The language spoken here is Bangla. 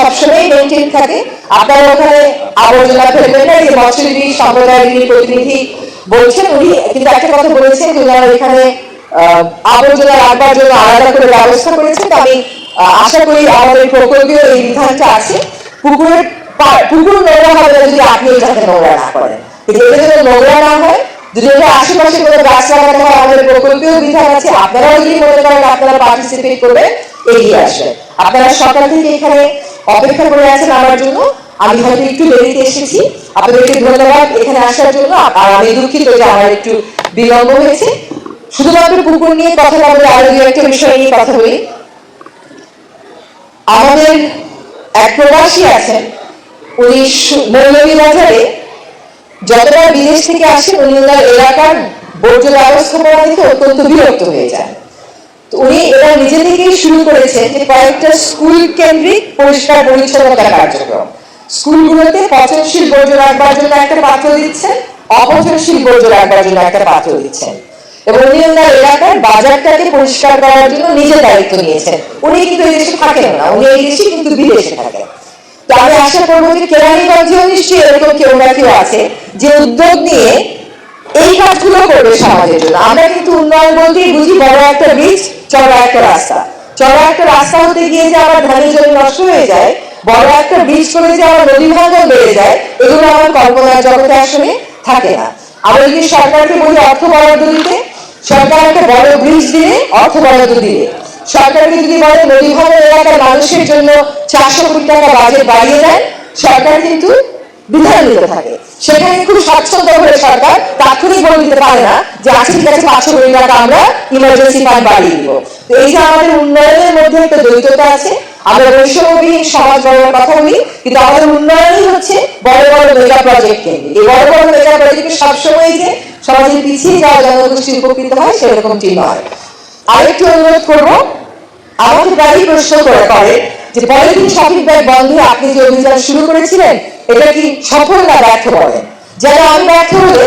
সবসময় মেনটেন থাকে। আপনারা ওখানে আবর্জনা ফেলবেন না। যে মৎস্যজীবী সম্প্রদায়ের প্রতিনিধি বলছেন, উনি কিন্তু একটা কথা বলেছেন যে ওনারা এখানে আবর্জনা রাখবার জন্য আলাদা করে ব্যবস্থা করেছে। তো আমি আশা করি আমাদের প্রকল্পীয় এই বিধানটা আছে, পুকুর নোংরা হবে না যদি আপনি এটাকে নোংরা না করেন। কিন্তু এটা যেন নোংরা না হয়, যদি এটা আশেপাশে কোনো গাছ লাগাতে হয়, আমাদের প্রকল্পীয় বিধান আছে। আপনারাও যদি মনে করেন আপনারা পার্টিসিপেট করবেন, এগিয়ে আসবেন। আপনারা সকাল থেকে এখানে অপেক্ষা করে আছেন আমার জন্য। আমি হয়তো একটু দেরিতে এসেছি, আপনাদেরকে ধন্যবাদ এখানে আসার জন্য। আর আমি দুঃখিত যে আমার একটু বিলম্ব হয়েছে। শুধুমাত্র পুকুর নিয়ে কথা বলতে আরো দু একটা বিষয় নিয়ে কথা বলি। আমাদের এক প্রবাসী আছেন, উনি মৌলভীবাজারে যতবার বিদেশ থেকে আসেন উনি ওনার এলাকার বর্জ্য ব্যবস্থাপনা থেকে অত্যন্ত বিরক্ত হয়ে যান। উনি এবার নিজে থেকেই শুরু করেছেন যে কয়েকটা স্কুল কেন্দ্রিক পরিষ্কার পরিচ্ছন্নতা কার্যক্রম। স্কুলগুলোতে পচনশীল বর্জ্য রাখবার জন্য একটা পাত্র দিচ্ছেন, অপচনশীল বর্জ্য রাখবার জন্য একটা পাত্র দিচ্ছেন। এবং উনি ওনার এলাকার বাজারটাকে পরিষ্কার করার জন্য নিজে দায়িত্ব নিয়েছেন। উনি কিন্তু এই দেশে থাকেন না, উনি এই দেশে কিন্তু বিদেশে থাকেন। তো আমি আশা করবো যে কেরানীগঞ্জেও নিশ্চয়ই এরকম কেউ না কেউ আছে যে উদ্যোগ নিয়ে এই কাজগুলো করবে সমাজের জন্য। আমরা কিন্তু উন্নয়ন বলতেই বুঝি বড় একটা ব্রিজ, চড়া একটা রাস্তা। চড়া একটা রাস্তা হতে গিয়ে যে আমার ধানের জমি নষ্ট হয়ে যায়, বড় একটা ব্রিজ করে যে আমার নদী ভাঙন বেড়ে যায়, এগুলো আমার কল্পনার জগতে আসলে থাকে না। আমরা যদি সরকারকে বলি অর্থ বরাদ্দ দিতে, সরকার একটা বড় ব্রিজ দিলে অর্থ বরাদ্দ দিলে, সরকারকে যদি বলে নদী ভাঙন এলাকার মানুষের জন্য 400 কোটি টাকা বাজেট বাড়িয়ে দেন, সরকার কিন্তু বিধান নিতে থাকে। সেখানে খুব স্বচ্ছন্দ হয়ে সরকার তাৎক্ষণিক বলে দিতে পারে না যে আচ্ছা ঠিক আছে 500 কোটি টাকা আমরা ইমার্জেন্সি ফান্ড বাড়িয়ে দিব। তো এই যে আমাদের উন্নয়নের মধ্যে একটা দ্বৈততা আছে। আমরা বৈষম্যবিহীন সমাজ গড়ার কথা বলি, কিন্তু আমাদের উন্নয়নই হচ্ছে বড় বড় মেগা প্রজেক্ট কেন্দ্রিক। এই বড় বড় মেগা প্রজেক্টে সবসময় যে সমাজের পিছিয়ে যাওয়া জনগোষ্ঠী উপকৃত হয় সেরকমটি নয়। আরেকটি অনুরোধ করবো, আমাকে প্রায়ই প্রশ্ন করে যে পলিথিন শপিং ব্যাগ বন্ধে আপনি যে অভিযান শুরু করেছিলেন এটা কি সফল না ব্যর্থ বলেন। যারা আমি ব্যর্থ হলে